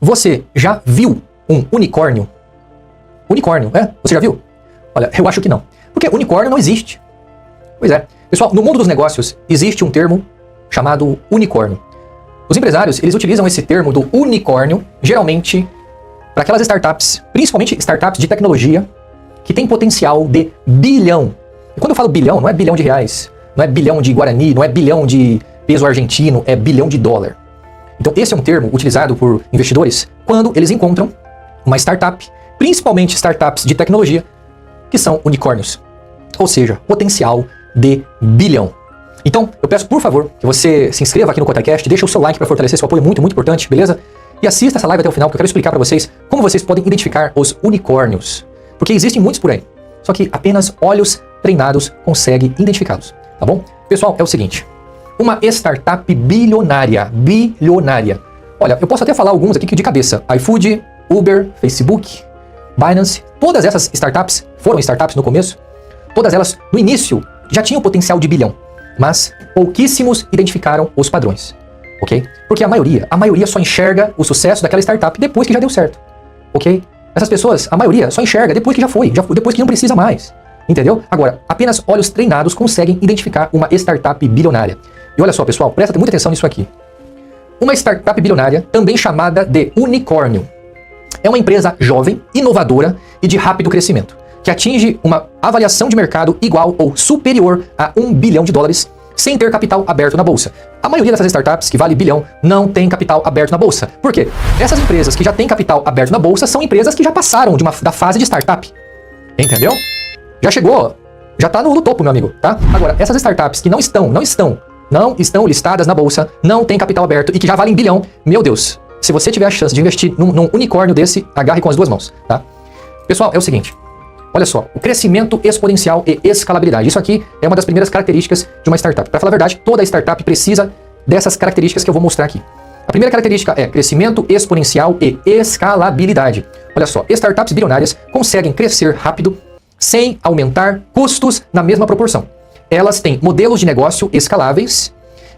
Você já viu um unicórnio? Unicórnio, Você já viu? Olha, eu acho que não. Porque unicórnio não existe. Pois é. Pessoal, no mundo dos negócios existe um termo chamado unicórnio. Os empresários, eles utilizam esse termo do unicórnio, geralmente, para aquelas startups, principalmente startups de tecnologia, que tem potencial de bilhão. E quando eu falo bilhão, não é bilhão de reais, não é bilhão de guarani, não é bilhão de peso argentino, é bilhão de dólar. Então esse é um termo utilizado por investidores quando eles encontram uma startup, principalmente startups de tecnologia, que são unicórnios. Ou seja, potencial de bilhão. Então, eu peço, por favor, que você se inscreva aqui no CotaCast, deixa o seu like para fortalecer seu apoio, muito importante, beleza? E assista essa live até o final, porque eu quero explicar para vocês como vocês podem identificar os unicórnios. Porque existem muitos por aí, só que apenas olhos treinados conseguem identificá-los, tá bom? Pessoal, é o seguinte, uma startup bilionária. Olha, eu posso até falar alguns aqui de cabeça. iFood, Uber, Facebook, Binance, todas essas startups foram startups no começo, todas elas no início já tinham potencial de bilhão, mas pouquíssimos identificaram os padrões, ok? Porque a maioria só enxerga o sucesso daquela startup depois que já deu certo, ok? Essas pessoas, a maioria, só enxerga depois que já foi, depois que não precisa mais, entendeu? Agora, apenas olhos treinados conseguem identificar uma startup bilionária. E olha só, pessoal, presta muita atenção nisso aqui. Uma startup bilionária, também chamada de unicórnio, é uma empresa jovem, inovadora e de rápido crescimento, que atinge uma avaliação de mercado igual ou superior a $1 bilhão sem ter capital aberto na bolsa. A maioria dessas startups que vale bilhão não tem capital aberto na bolsa. Por quê? Essas empresas que já têm capital aberto na bolsa são empresas que já passaram da fase de startup. Entendeu? Já chegou, já tá no topo, meu amigo, tá? Agora, essas startups que não estão listadas na bolsa, não têm capital aberto e que já valem bilhão, meu Deus, se você tiver a chance de investir num unicórnio desse, agarre com as duas mãos, tá? Pessoal, é o seguinte, olha só, o crescimento exponencial e escalabilidade. Isso aqui é uma das primeiras características de uma startup. Para falar a verdade, toda startup precisa dessas características que eu vou mostrar aqui. A primeira característica é crescimento exponencial e escalabilidade. Olha só, startups bilionárias conseguem crescer rápido sem aumentar custos na mesma proporção. Elas têm modelos de negócio escaláveis,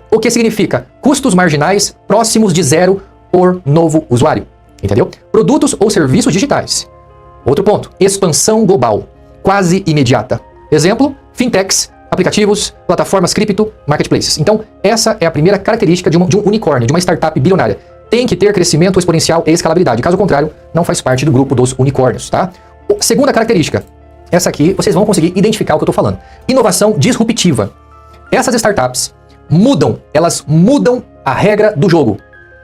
o que significa custos marginais próximos de zero por novo usuário. Entendeu? Produtos ou serviços digitais. Outro ponto, expansão global, quase imediata. Exemplo, fintechs, aplicativos, plataformas cripto, marketplaces. Então, essa é a primeira característica de um unicórnio, de uma startup bilionária. Tem que ter crescimento exponencial e escalabilidade. Caso contrário, não faz parte do grupo dos unicórnios, tá? Segunda característica, essa aqui vocês vão conseguir identificar o que eu tô falando. Inovação disruptiva. Essas startups elas mudam a regra do jogo.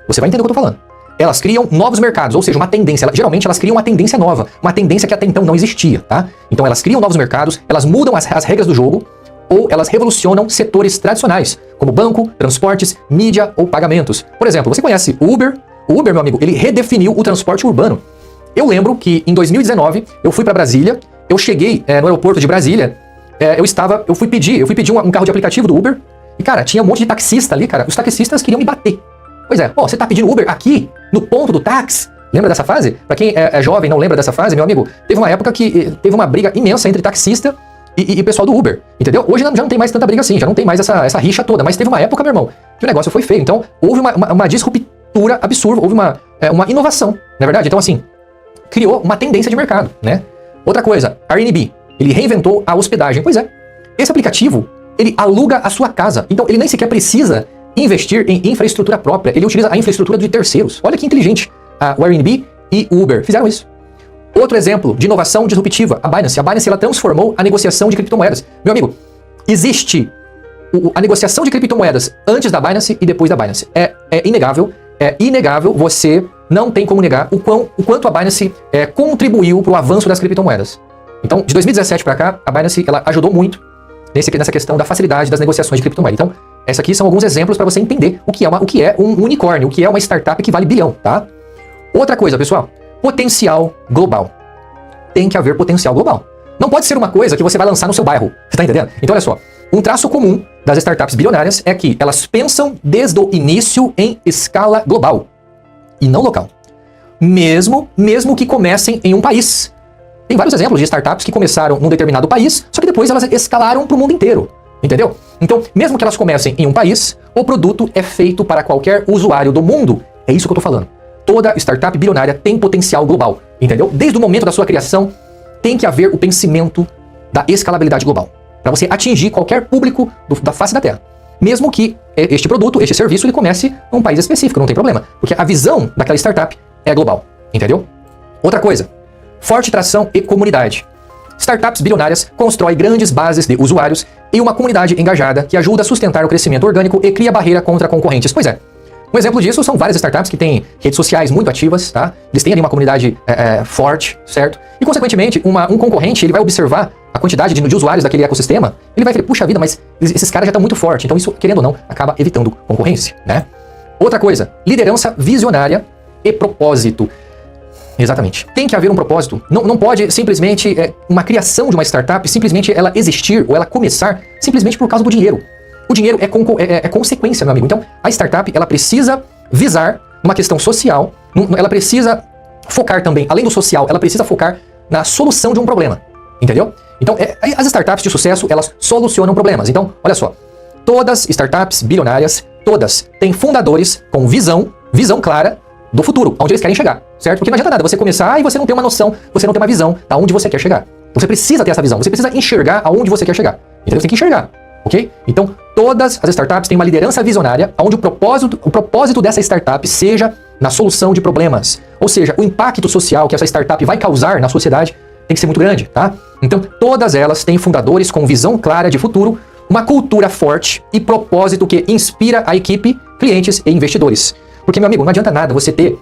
Você vai entender o que eu tô falando. Elas criam novos mercados, ou seja, uma tendência. Geralmente elas criam uma tendência nova, uma tendência que até então não existia, tá? Então elas criam novos mercados, elas mudam as regras do jogo, ou elas revolucionam setores tradicionais, como banco, transportes, mídia ou pagamentos. Por exemplo, você conhece o Uber? O Uber, meu amigo, ele redefiniu o transporte urbano. Eu lembro que em 2019 eu fui para Brasília, eu cheguei no aeroporto de Brasília, eu fui pedir um carro de aplicativo do Uber, e cara, tinha um monte de taxista ali, cara, os taxistas queriam me bater. Pois é, você tá pedindo Uber aqui, no ponto do táxi? Lembra dessa fase? Pra quem é jovem e não lembra dessa fase, meu amigo, teve uma época que teve uma briga imensa entre taxista e pessoal do Uber, entendeu? Hoje já não tem mais tanta briga assim, já não tem mais essa rixa toda, mas teve uma época, meu irmão, que o negócio foi feio. Então, houve uma disruptura absurda, houve uma inovação, não é verdade? Então, assim, criou uma tendência de mercado, né? Outra coisa, Airbnb, ele reinventou a hospedagem. Pois é, esse aplicativo, ele aluga a sua casa, então ele nem sequer precisa investir em infraestrutura própria, ele utiliza a infraestrutura de terceiros. Olha que inteligente, o Airbnb e o Uber fizeram isso. Outro exemplo de inovação disruptiva, a Binance. A Binance, ela transformou a negociação de criptomoedas. Meu amigo, existe a negociação de criptomoedas antes da Binance e depois da Binance. É inegável, você não tem como negar o quanto a Binance contribuiu para o avanço das criptomoedas. Então, de 2017 para cá, a Binance ela ajudou muito nessa questão da facilidade das negociações de criptomoeda. Então, esses aqui são alguns exemplos para você entender o que é um unicórnio, o que é uma startup que vale bilhão, tá? Outra coisa, pessoal, potencial global. Tem que haver potencial global. Não pode ser uma coisa que você vai lançar no seu bairro, você tá entendendo? Então, olha só, um traço comum das startups bilionárias é que elas pensam desde o início em escala global e não local. Mesmo que comecem em um país. Tem vários exemplos de startups que começaram num determinado país, só que depois elas escalaram para o mundo inteiro. Entendeu? Então, mesmo que elas comecem em um país, o produto é feito para qualquer usuário do mundo. É isso que eu tô falando. toda startup bilionária tem potencial global, entendeu? Desde o momento da sua criação, tem que haver o pensamento da escalabilidade global, para você atingir qualquer público da face da Terra. Mesmo que este produto, este serviço, ele comece num país específico, não tem problema, porque a visão daquela startup é global, entendeu? Outra coisa, forte tração e comunidade. Startups bilionárias constroem grandes bases de usuários e uma comunidade engajada que ajuda a sustentar o crescimento orgânico e cria barreira contra concorrentes. Pois é. Um exemplo disso são várias startups que têm redes sociais muito ativas, tá? Eles têm ali uma comunidade forte, certo? E, consequentemente, um concorrente, ele vai observar a quantidade de usuários daquele ecossistema, ele vai falar, puxa vida, mas esses caras já estão muito fortes. Então isso, querendo ou não, acaba evitando concorrência, né? Outra coisa, liderança visionária e propósito. Exatamente. Tem que haver um propósito. Não pode simplesmente uma criação de uma startup, simplesmente ela existir ou ela começar simplesmente por causa do dinheiro. O dinheiro é consequência, meu amigo. Então, a startup, ela precisa visar uma questão social, ela precisa focar também, além do social, ela precisa focar na solução de um problema. Entendeu? Então, as startups de sucesso, elas solucionam problemas. Então, olha só. Todas startups bilionárias, todas têm fundadores com visão clara do futuro, onde eles querem chegar, certo? Porque não adianta nada você começar e você não tem uma noção, você não tem uma visão aonde você quer chegar. Então, você precisa ter essa visão, você precisa enxergar aonde você quer chegar. Então, você tem que enxergar, ok? Então, todas as startups têm uma liderança visionária, onde o propósito dessa startup seja na solução de problemas. Ou seja, o impacto social que essa startup vai causar na sociedade tem que ser muito grande, tá? Então, todas elas têm fundadores com visão clara de futuro, uma cultura forte e propósito que inspira a equipe, clientes e investidores. Porque, meu amigo, não adianta nada você ter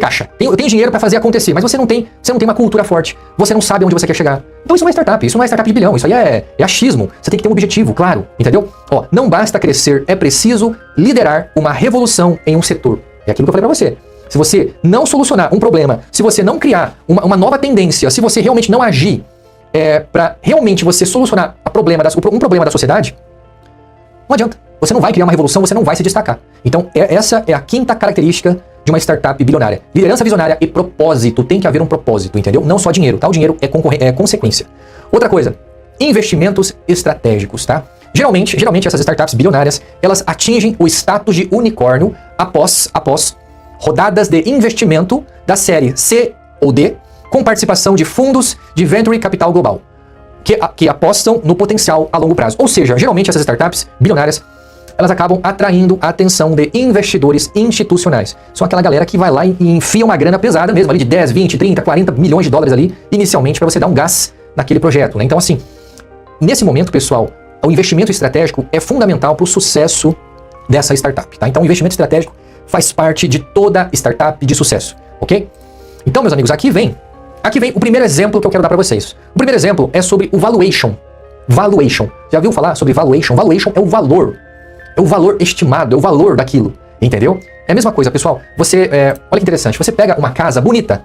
caixa. Eu tenho dinheiro para fazer acontecer, mas você não tem uma cultura forte. Você não sabe onde você quer chegar. Então isso não é startup, isso não é startup de bilhão, isso aí é achismo. Você tem que ter um objetivo, claro, entendeu? Ó, não basta crescer, é preciso liderar uma revolução em um setor. É aquilo que eu falei para você. Se você não solucionar um problema, se você não criar uma nova tendência, se você realmente não agir para realmente você solucionar um problema da sociedade, não adianta. Você não vai criar uma revolução, você não vai se destacar. Então, essa é a quinta característica de uma startup bilionária. Liderança visionária e propósito. Tem que haver um propósito, entendeu? Não só dinheiro, tá? O dinheiro é consequência. Outra coisa, investimentos estratégicos, tá? Geralmente essas startups bilionárias, elas atingem o status de unicórnio após rodadas de investimento da série C ou D, com participação de fundos de venture capital global, que apostam no potencial a longo prazo. Ou seja, geralmente essas startups bilionárias, elas acabam atraindo a atenção de investidores institucionais. São aquela galera que vai lá e enfia uma grana pesada mesmo, ali de 10, 20, 30, 40 milhões de dólares ali, inicialmente, para você dar um gás naquele projeto, né? Então, assim, nesse momento, pessoal, o investimento estratégico é fundamental para o sucesso dessa startup, tá? Então, o investimento estratégico faz parte de toda startup de sucesso, ok? Então, meus amigos, aqui vem o primeiro exemplo que eu quero dar para vocês. O primeiro exemplo é sobre o valuation. Valuation. Já ouviu falar sobre valuation? Valuation é o valor. É o valor estimado, é o valor daquilo, entendeu? É a mesma coisa, pessoal. Olha que interessante, você pega uma casa bonita,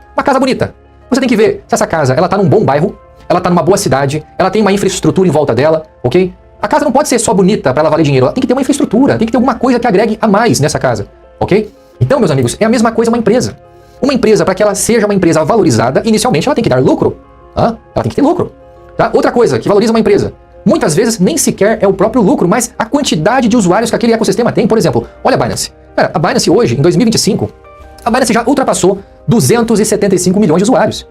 você tem que ver se essa casa, ela tá num bom bairro, ela tá numa boa cidade, ela tem uma infraestrutura em volta dela, ok? A casa não pode ser só bonita para ela valer dinheiro, ela tem que ter uma infraestrutura, tem que ter alguma coisa que agregue a mais nessa casa, ok? Então, meus amigos, é a mesma coisa uma empresa. Uma empresa, para que ela seja uma empresa valorizada, inicialmente ela tem que dar lucro, tá? Ela tem que ter lucro, tá? Outra coisa que valoriza uma empresa, muitas vezes nem sequer é o próprio lucro, mas a quantidade de usuários que aquele ecossistema tem. Por exemplo, olha a Binance. Cara, a Binance hoje, em 2025, a Binance já ultrapassou 275 milhões de usuários.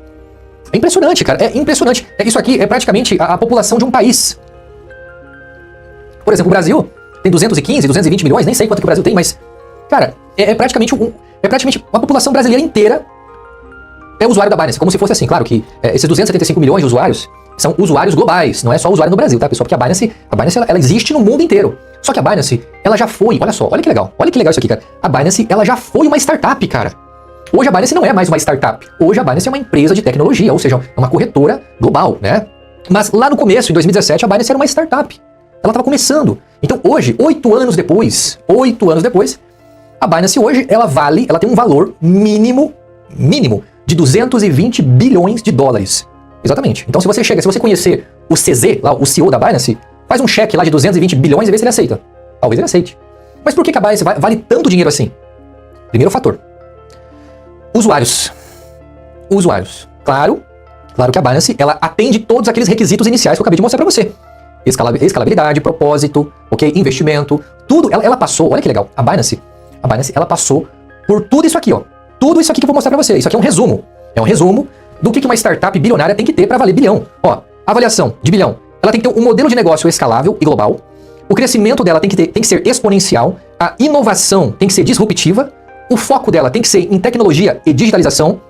É impressionante, cara. É impressionante. Isso aqui é praticamente a população de um país. Por exemplo, o Brasil tem 215, 220 milhões, nem sei quanto que o Brasil tem, mas, cara, é praticamente uma população brasileira inteira é usuário da Binance. Como se fosse assim, claro que esses 275 milhões de usuários são usuários globais, não é só usuário no Brasil, tá, pessoal? Porque a Binance ela existe no mundo inteiro. Só que a Binance, ela já foi, olha só, olha que legal isso aqui, cara. A Binance, ela já foi uma startup, cara. Hoje a Binance não é mais uma startup. Hoje a Binance é uma empresa de tecnologia, ou seja, é uma corretora global, né? Mas lá no começo, em 2017, a Binance era uma startup. Ela estava começando. Então hoje, 8 anos depois, a Binance hoje, ela tem um valor mínimo de 220 bilhões de dólares. Exatamente. Então se você conhecer o CZ, lá, o CEO da Binance, faz um cheque lá de 220 bilhões e vê se ele aceita. Talvez ele aceite. Mas por que a Binance vale tanto dinheiro assim? Primeiro fator. Usuários. Claro que a Binance, ela atende todos aqueles requisitos iniciais que eu acabei de mostrar para você. Escalabilidade, propósito, ok? Investimento, tudo. Ela passou, olha que legal. A Binance, ela passou por tudo isso aqui, ó. tudo isso aqui que eu vou mostrar para você. Isso aqui é um resumo. É um resumo do que uma startup bilionária tem que ter para valer bilhão. Ó, avaliação de bilhão. Ela tem que ter um modelo de negócio escalável e global. O crescimento dela tem que ser exponencial. A inovação tem que ser disruptiva. O foco dela tem que ser em tecnologia e digitalização.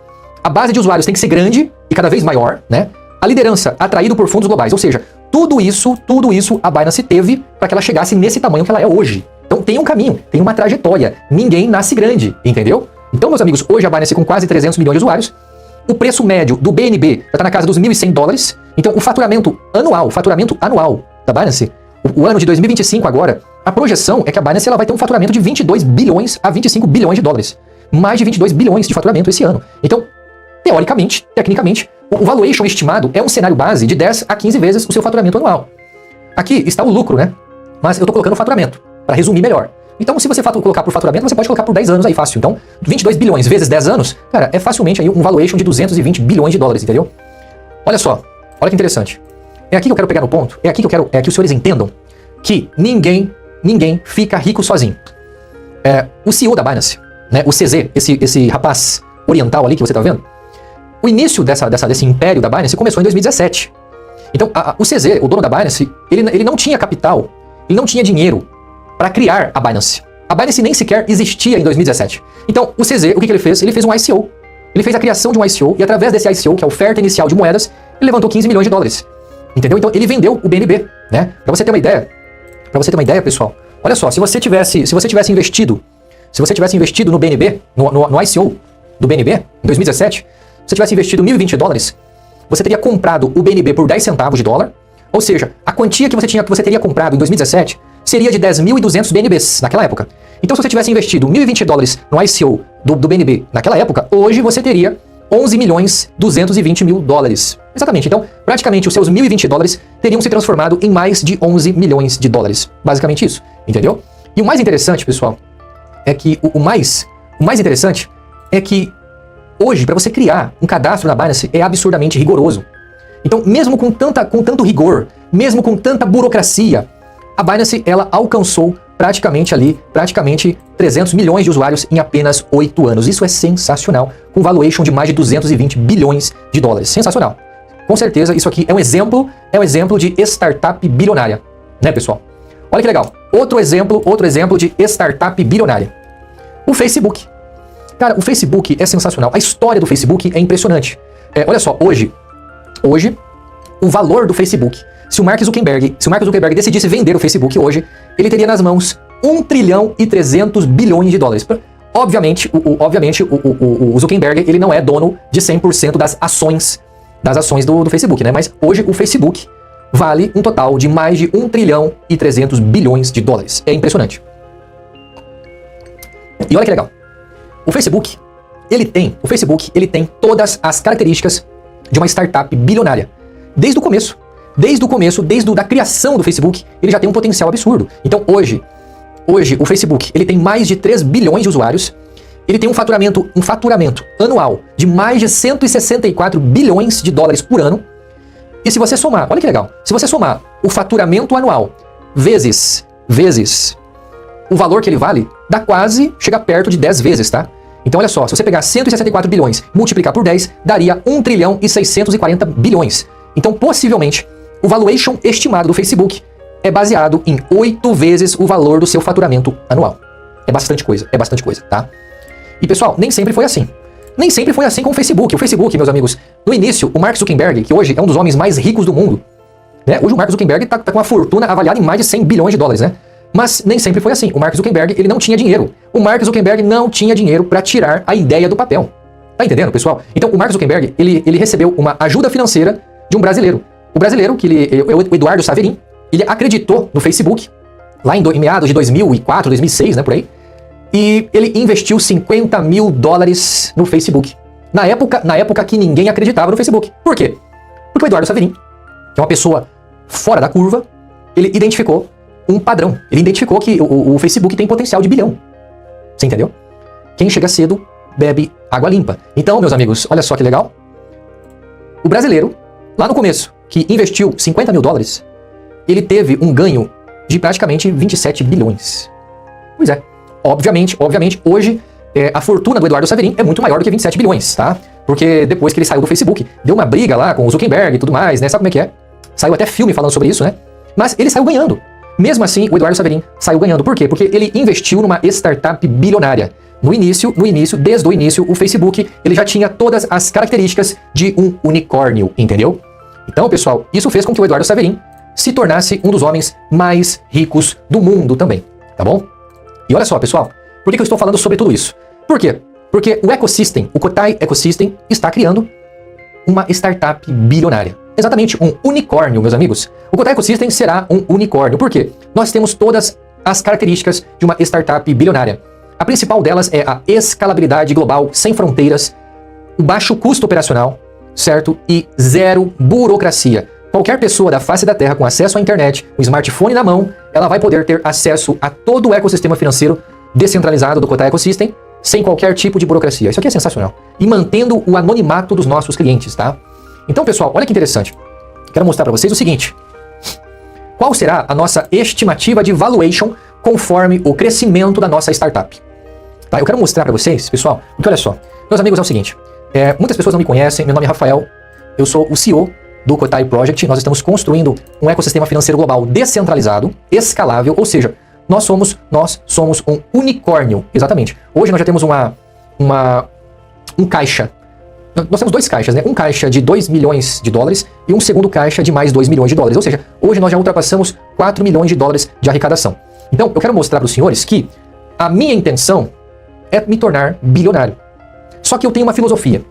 A base de usuários tem que ser grande e cada vez maior, né? A liderança atraído por fundos globais. Ou seja, tudo isso a Binance teve para que ela chegasse nesse tamanho que ela é hoje. Então tem um caminho, tem uma trajetória. Ninguém nasce grande, entendeu? Então, meus amigos, hoje a Binance com quase 300 milhões de usuários. O preço médio do BNB já está na casa dos $1.100. Então, o faturamento anual da Binance, o ano de 2025 agora, a projeção é que a Binance ela vai ter um faturamento de 22 bilhões a 25 bilhões de dólares. Mais de 22 bilhões de faturamento esse ano. Então, teoricamente, tecnicamente, o valuation estimado é um cenário base de 10 a 15 vezes o seu faturamento anual. Aqui está o lucro, né? Mas eu estou colocando o faturamento, para resumir melhor. Então, se você colocar por faturamento, você pode colocar por 10 anos aí, fácil. Então, 22 bilhões vezes 10 anos, cara, é facilmente aí um valuation de 220 bilhões de dólares, entendeu? Olha só, olha que interessante. É aqui que eu quero pegar no ponto, é aqui que os senhores entendam que ninguém fica rico sozinho. O CEO da Binance, né, o CZ, esse rapaz oriental ali que você tá vendo, o início desse império da Binance começou em 2017. Então, o CZ, o dono da Binance, ele não tinha capital, ele não tinha dinheiro para criar a Binance. A Binance nem sequer existia em 2017. Então, o CZ, o que ele fez? Ele fez um ICO. Ele fez a criação de um ICO e através desse ICO, que é a oferta inicial de moedas, ele levantou 15 milhões de dólares. Entendeu? Então, ele vendeu o BNB, né? Para você ter uma ideia, pessoal. Olha só, se você tivesse investido no BNB, no ICO do BNB, em 2017, se você tivesse investido $1.020, você teria comprado o BNB por 10 centavos de dólar, ou seja, a quantia que você teria comprado em 2017 seria de 10.200 BNBs naquela época. Então, se você tivesse investido $1.020 no ICO do BNB naquela época, hoje você teria 11.220.000 dólares. Exatamente. Então, praticamente os seus $1.020 teriam se transformado em mais de 11 milhões de dólares. Basicamente isso. Entendeu? E o mais interessante, pessoal, é que o mais interessante é que hoje, para você criar um cadastro na Binance, é absurdamente rigoroso. Então, mesmo com tanto rigor, mesmo com tanta burocracia, a Binance ela alcançou praticamente 300 milhões de usuários em apenas 8 anos. Isso é sensacional, com valuation de mais de 220 bilhões de dólares. Sensacional. Com certeza, isso aqui é um exemplo de startup bilionária, né, pessoal? Olha que legal. Outro exemplo de startup bilionária. O Facebook. Cara, o Facebook é sensacional. A história do Facebook é impressionante. Olha só, hoje, o valor do Facebook, se o Mark Zuckerberg decidisse vender o Facebook hoje, ele teria nas mãos 1 trilhão e 300 bilhões de dólares. Obviamente, o Zuckerberg ele não é dono de 100% das ações do Facebook, né? Mas hoje o Facebook vale um total de mais de 1 trilhão e 300 bilhões de dólares. É impressionante. E olha que legal. O Facebook, ele tem todas as características de uma startup bilionária. Desde o começo, desde a criação do Facebook, ele já tem um potencial absurdo. Então hoje o Facebook, ele tem mais de 3 bilhões de usuários, ele tem um faturamento anual de mais de 164 bilhões de dólares por ano. E se você somar, olha que legal, se você somar o faturamento anual vezes o valor que ele vale, chega perto de 10 vezes, tá? Então olha só, se você pegar 164 bilhões, multiplicar por 10, daria 1 trilhão e 640 bilhões. Então, possivelmente, o valuation estimado do Facebook é baseado em 8 vezes o valor do seu faturamento anual. É bastante coisa, tá? E pessoal, nem sempre foi assim. Nem sempre foi assim com o Facebook. O Facebook, meus amigos, no início, o Mark Zuckerberg, que hoje é um dos homens mais ricos do mundo, né? Hoje o Mark Zuckerberg tá com uma fortuna avaliada em mais de 100 bilhões de dólares, né? Mas nem sempre foi assim. O Mark Zuckerberg, ele não tinha dinheiro. O Mark Zuckerberg não tinha dinheiro para tirar a ideia do papel. Tá entendendo, pessoal? Então, o Mark Zuckerberg, ele recebeu uma ajuda financeira de um brasileiro. O brasileiro, o Eduardo Saverin, ele acreditou no Facebook, lá em meados de 2004, 2006, né, por aí, e ele investiu $50 mil no Facebook. Na época que ninguém acreditava no Facebook. Por quê? Porque o Eduardo Saverin, que é uma pessoa fora da curva, ele identificou um padrão. Ele identificou que o Facebook tem potencial de bilhão. Você entendeu? Quem chega cedo, bebe água limpa. Então, meus amigos, olha só que legal. O brasileiro, lá no começo, que investiu $50 mil, ele teve um ganho de praticamente 27 bilhões. Pois é. Obviamente, hoje a fortuna do Eduardo Saverin é muito maior do que 27 bilhões, tá? Porque depois que ele saiu do Facebook, deu uma briga lá com o Zuckerberg e tudo mais, né? Sabe como é que é? Saiu até filme falando sobre isso, né? Mas ele saiu ganhando. Mesmo assim, o Eduardo Saverin saiu ganhando. Por quê? Porque ele investiu numa startup bilionária. No início, desde o início, o Facebook, ele já tinha todas as características de um unicórnio, entendeu? Então, pessoal, isso fez com que o Eduardo Saverin se tornasse um dos homens mais ricos do mundo também, tá bom? E olha só, pessoal, por que eu estou falando sobre tudo isso? Por quê? Porque o Ecosystem, o Kotai Ecosystem, está criando uma startup bilionária. Exatamente, um unicórnio, meus amigos. O Kotai Ecosystem será um unicórnio. Por quê? Nós temos todas as características de uma startup bilionária. A principal delas é a escalabilidade global sem fronteiras, o baixo custo operacional, certo? E zero burocracia. Qualquer pessoa da face da Terra com acesso à internet, um smartphone na mão, ela vai poder ter acesso a todo o ecossistema financeiro descentralizado do Kotai Ecosystem, sem qualquer tipo de burocracia. Isso aqui é sensacional. E mantendo o anonimato dos nossos clientes, tá? Então, pessoal, olha que interessante. Quero mostrar para vocês o seguinte. Qual será a nossa estimativa de valuation conforme o crescimento da nossa startup? Tá? Eu quero mostrar para vocês, pessoal, porque olha só. Meus amigos, é o seguinte. Muitas pessoas não me conhecem, meu nome é Rafael, eu sou o CEO do Kotai Project. Nós estamos construindo um ecossistema financeiro global descentralizado, escalável, ou seja, nós somos um unicórnio, exatamente. Hoje nós já temos um caixa. Nós temos dois caixas, né? Um caixa de 2 milhões de dólares e um segundo caixa de mais 2 milhões de dólares. Ou seja, hoje nós já ultrapassamos 4 milhões de dólares de arrecadação. Então, eu quero mostrar para os senhores que a minha intenção é me tornar bilionário. Só que eu tenho uma filosofia.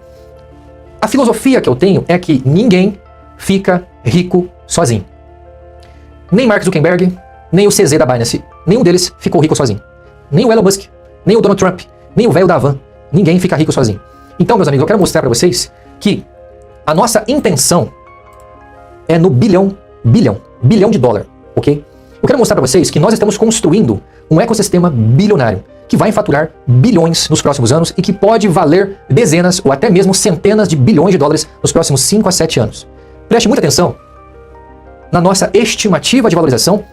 A filosofia que eu tenho é que ninguém fica rico sozinho. Nem Mark Zuckerberg, nem o CZ da Binance, nenhum deles ficou rico sozinho. Nem o Elon Musk, nem o Donald Trump, nem o velho da Havan. Ninguém fica rico sozinho. Então, meus amigos, eu quero mostrar para vocês que a nossa intenção é no bilhão de dólar, ok? Eu quero mostrar para vocês que nós estamos construindo um ecossistema bilionário que vai faturar bilhões nos próximos anos e que pode valer dezenas ou até mesmo centenas de bilhões de dólares nos próximos 5 a 7 anos. Preste muita atenção na nossa estimativa de valorização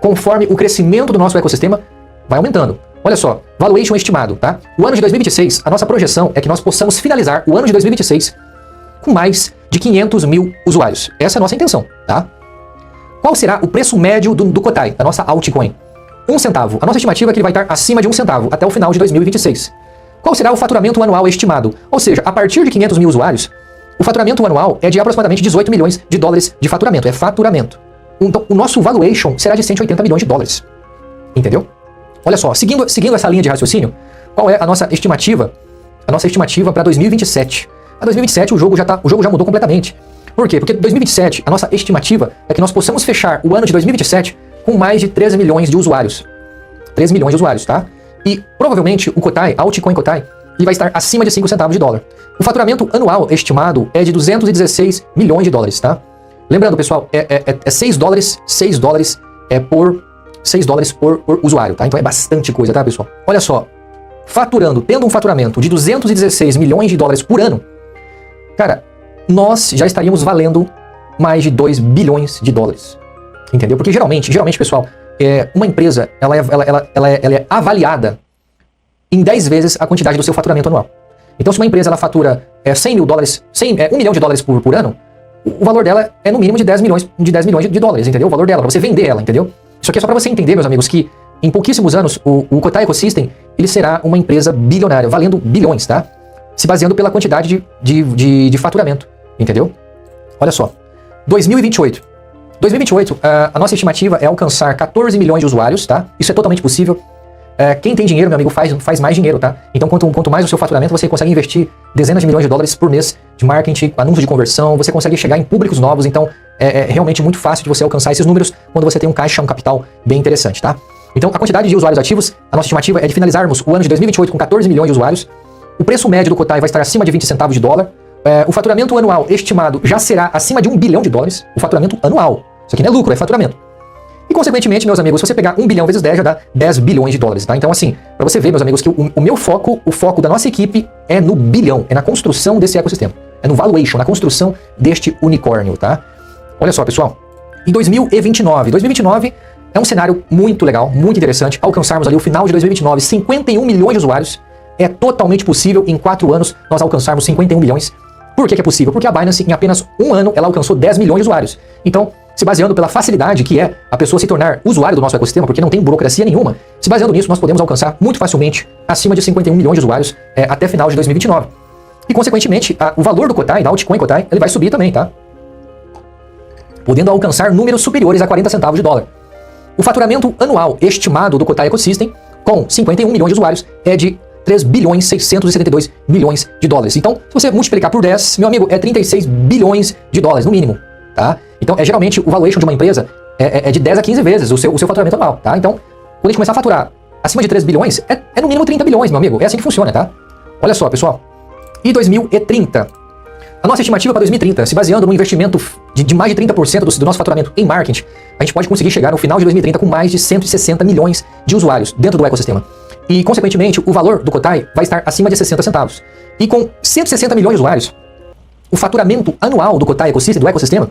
conforme o crescimento do nosso ecossistema vai aumentando. Olha só, valuation estimado, tá? O ano de 2026, a nossa projeção é que nós possamos finalizar o ano de 2026 com mais de 500 mil usuários. Essa é a nossa intenção, tá? Qual será o preço médio do Kotai, da nossa altcoin? 1 centavo. A nossa estimativa é que ele vai estar acima de 1 centavo até o final de 2026. Qual será o faturamento anual estimado? Ou seja, a partir de 500 mil usuários, o faturamento anual é de aproximadamente 18 milhões de dólares de faturamento. É faturamento. Então, o nosso valuation será de 180 milhões de dólares. Entendeu? Olha só, seguindo essa linha de raciocínio, qual é a nossa estimativa? A nossa estimativa para 2027. A 2027 o jogo já mudou completamente. Por quê? Porque 2027, a nossa estimativa é que nós possamos fechar o ano de 2027 com mais de 13 milhões de usuários. 13 milhões de usuários, tá? E provavelmente o Kotai, a altcoin Kotai, ele vai estar acima de 5 centavos de dólar. O faturamento anual estimado é de 216 milhões de dólares, tá? Lembrando, pessoal, é 6 dólares por usuário, tá? Então é bastante coisa, tá, pessoal? Olha só, tendo um faturamento de 216 milhões de dólares por ano, cara, nós já estaríamos valendo mais de 2 bilhões de dólares. Entendeu? Porque geralmente, pessoal, uma empresa, ela é avaliada em 10 vezes a quantidade do seu faturamento anual. Então, se uma empresa ela fatura 100 mil dólares, 1 milhão de dólares por ano, o valor dela é no mínimo de 10 milhões de dólares, entendeu? O valor dela, pra você vender ela, entendeu? Isso aqui é só para você entender, meus amigos, que em pouquíssimos anos o Kotai Ecosystem ele será uma empresa bilionária, valendo bilhões, tá? Se baseando pela quantidade de faturamento, entendeu? Olha só, 2028, a nossa estimativa é alcançar 14 milhões de usuários, tá? Isso é totalmente possível. Quem tem dinheiro, meu amigo, faz mais dinheiro, tá? Então, quanto mais o seu faturamento, você consegue investir dezenas de milhões de dólares por mês de marketing, anúncios de conversão, você consegue chegar em públicos novos, então é realmente muito fácil de você alcançar esses números quando você tem um caixa, um capital bem interessante, tá? Então, a quantidade de usuários ativos, a nossa estimativa é de finalizarmos o ano de 2028 com 14 milhões de usuários. O preço médio do Kotai vai estar acima de 20 centavos de dólar. O faturamento anual estimado já será acima de 1 bilhão de dólares. O faturamento anual. Isso aqui não é lucro, é faturamento. E, consequentemente, meus amigos, se você pegar 1 bilhão vezes 10, já dá 10 bilhões de dólares, tá? Então, assim, pra você ver, meus amigos, que o meu foco, o foco da nossa equipe é no bilhão, é na construção desse ecossistema. É no valuation, na construção deste unicórnio, tá? Olha só, pessoal. Em 2029 é um cenário muito legal, muito interessante. Alcançarmos ali o final de 2029, 51 milhões de usuários. É totalmente possível em 4 anos nós alcançarmos 51 milhões. Por que é possível? Porque a Binance, em apenas um ano, ela alcançou 10 milhões de usuários. Então, se baseando pela facilidade que é a pessoa se tornar usuário do nosso ecossistema, porque não tem burocracia nenhuma, se baseando nisso, nós podemos alcançar muito facilmente acima de 51 milhões de usuários até final de 2029. E, consequentemente, o valor do Kotai, da altcoin Kotai, ele vai subir também, tá? Podendo alcançar números superiores a 40 centavos de dólar. O faturamento anual estimado do Kotai Ecosystem, com 51 milhões de usuários, é de 3 bilhões 672 milhões de dólares. Então, se você multiplicar por 10, meu amigo, é 36 bilhões de dólares, no mínimo, tá? Então, geralmente, o valuation de uma empresa é de 10 a 15 vezes o seu faturamento anual, tá? Então, quando a gente começar a faturar acima de 3 bilhões, é no mínimo 30 bilhões, meu amigo. É assim que funciona, tá? Olha só, pessoal. E 2030? A nossa estimativa para 2030, se baseando no investimento de mais de 30% do nosso faturamento em marketing, a gente pode conseguir chegar no final de 2030 com mais de 160 milhões de usuários dentro do ecossistema. E, consequentemente, o valor do Kotai vai estar acima de 60 centavos. E com 160 milhões de usuários, o faturamento anual do Kotai Ecosystem, do ecossistema,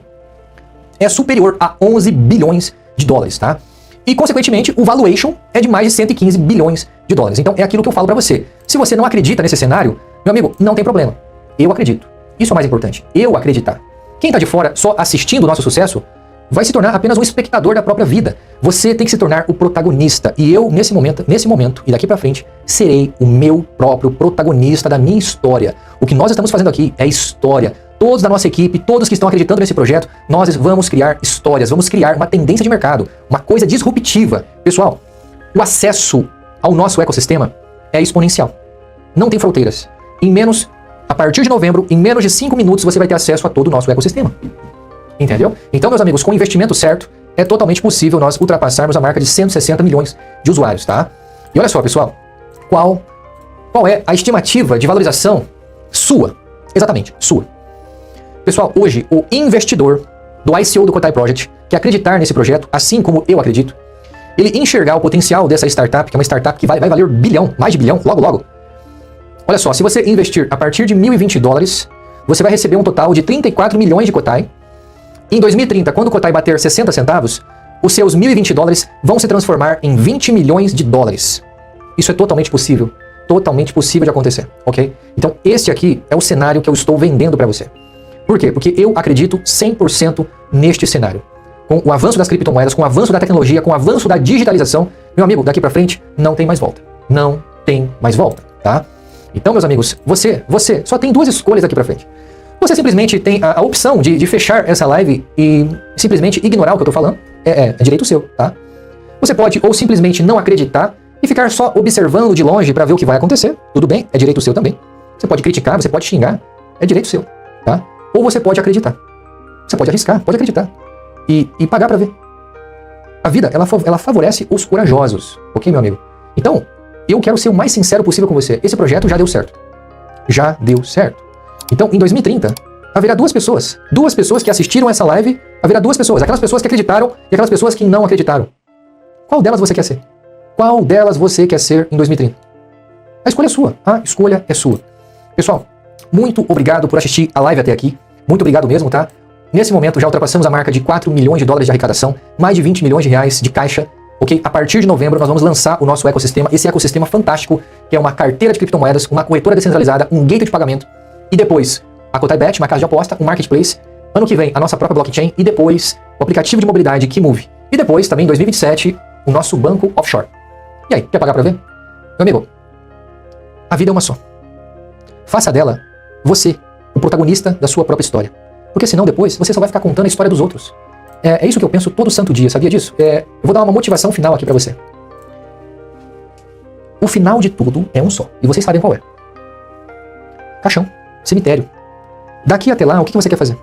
é superior a 11 bilhões de dólares, tá? E, consequentemente, o valuation é de mais de 115 bilhões de dólares. Então, é aquilo que eu falo para você. Se você não acredita nesse cenário, meu amigo, não tem problema. Eu acredito. Isso é o mais importante. Eu acreditar. Quem tá de fora só assistindo o nosso sucesso vai se tornar apenas um espectador da própria vida. Você tem que se tornar o protagonista. E eu, nesse momento e daqui pra frente, serei o meu próprio protagonista da minha história. O que nós estamos fazendo aqui é história. Todos da nossa equipe, todos que estão acreditando nesse projeto, nós vamos criar histórias, vamos criar uma tendência de mercado, uma coisa disruptiva. Pessoal, o acesso ao nosso ecossistema é exponencial. Não tem fronteiras. A partir de novembro, em menos de 5 minutos, você vai ter acesso a todo o nosso ecossistema. Entendeu? Então, meus amigos, com o investimento certo, é totalmente possível nós ultrapassarmos a marca de 160 milhões de usuários, tá? E olha só, pessoal, qual é a estimativa de valorização sua? Exatamente, sua. Pessoal, hoje, o investidor do ICO do Kotai Project, que acreditar nesse projeto, assim como eu acredito, ele enxergar o potencial dessa startup, que é uma startup que vai valer bilhão, mais de bilhão, logo. Olha só, se você investir a partir de 1.020 dólares, você vai receber um total de 34 milhões de Kotai. Em 2030, quando o Kotai bater 60 centavos, os seus 1.020 dólares vão se transformar em 20 milhões de dólares. Isso é totalmente possível de acontecer, ok? Então, esse aqui é o cenário que eu estou vendendo para você. Por quê? Porque eu acredito 100% neste cenário. Com o avanço das criptomoedas, com o avanço da tecnologia, com o avanço da digitalização, meu amigo, daqui para frente, não tem mais volta. Não tem mais volta, tá? Então, meus amigos, você só tem duas escolhas daqui pra frente. Você simplesmente tem a opção de fechar essa live e simplesmente ignorar o que eu tô falando. É direito seu, tá? Você pode ou simplesmente não acreditar e ficar só observando de longe pra ver o que vai acontecer. Tudo bem, é direito seu também. Você pode criticar, você pode xingar, é direito seu, tá? Ou você pode acreditar. Você pode arriscar, pode acreditar. E pagar pra ver. A vida, ela favorece os corajosos, ok, meu amigo? Então, eu quero ser o mais sincero possível com você. Esse projeto já deu certo. Já deu certo. Então, em 2030, haverá duas pessoas que assistiram essa live, haverá duas pessoas. Aquelas pessoas que acreditaram e aquelas pessoas que não acreditaram. Qual delas você quer ser? Qual delas você quer ser em 2030? A escolha é sua. A escolha é sua. Pessoal, muito obrigado por assistir a live até aqui. Muito obrigado mesmo, tá? Nesse momento, já ultrapassamos a marca de 4 milhões de dólares de arrecadação, mais de 20 milhões de reais de caixa. Ok? A partir de novembro, nós vamos lançar o nosso ecossistema, esse ecossistema fantástico, que é uma carteira de criptomoedas, uma corretora descentralizada, um gateway de pagamento, e depois a KotaiBet, uma casa de aposta, um marketplace, ano que vem a nossa própria blockchain, e depois o aplicativo de mobilidade Kimove. E depois, também em 2027, o nosso banco offshore. E aí, quer pagar pra ver? Meu amigo, a vida é uma só. Faça dela você o protagonista da sua própria história. Porque senão depois você só vai ficar contando a história dos outros. É isso que eu penso todo santo dia, sabia disso? Eu vou dar uma motivação final aqui pra você. O final de tudo é um só, e vocês sabem qual é. Caixão, cemitério. Daqui até lá, o que você quer fazer?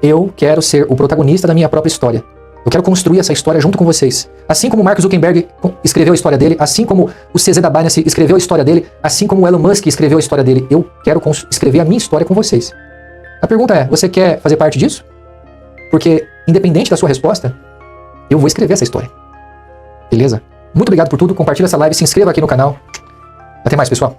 Eu quero ser o protagonista da minha própria história. Eu quero construir essa história junto com vocês. Assim como o Mark Zuckerberg escreveu a história dele, assim como o CZ da Binance escreveu a história dele, assim como o Elon Musk escreveu a história dele, eu quero escrever a minha história com vocês. A pergunta é, você quer fazer parte disso? Porque, independente da sua resposta, eu vou escrever essa história. Beleza? Muito obrigado por tudo, compartilha essa live, se inscreva aqui no canal. Até mais, pessoal.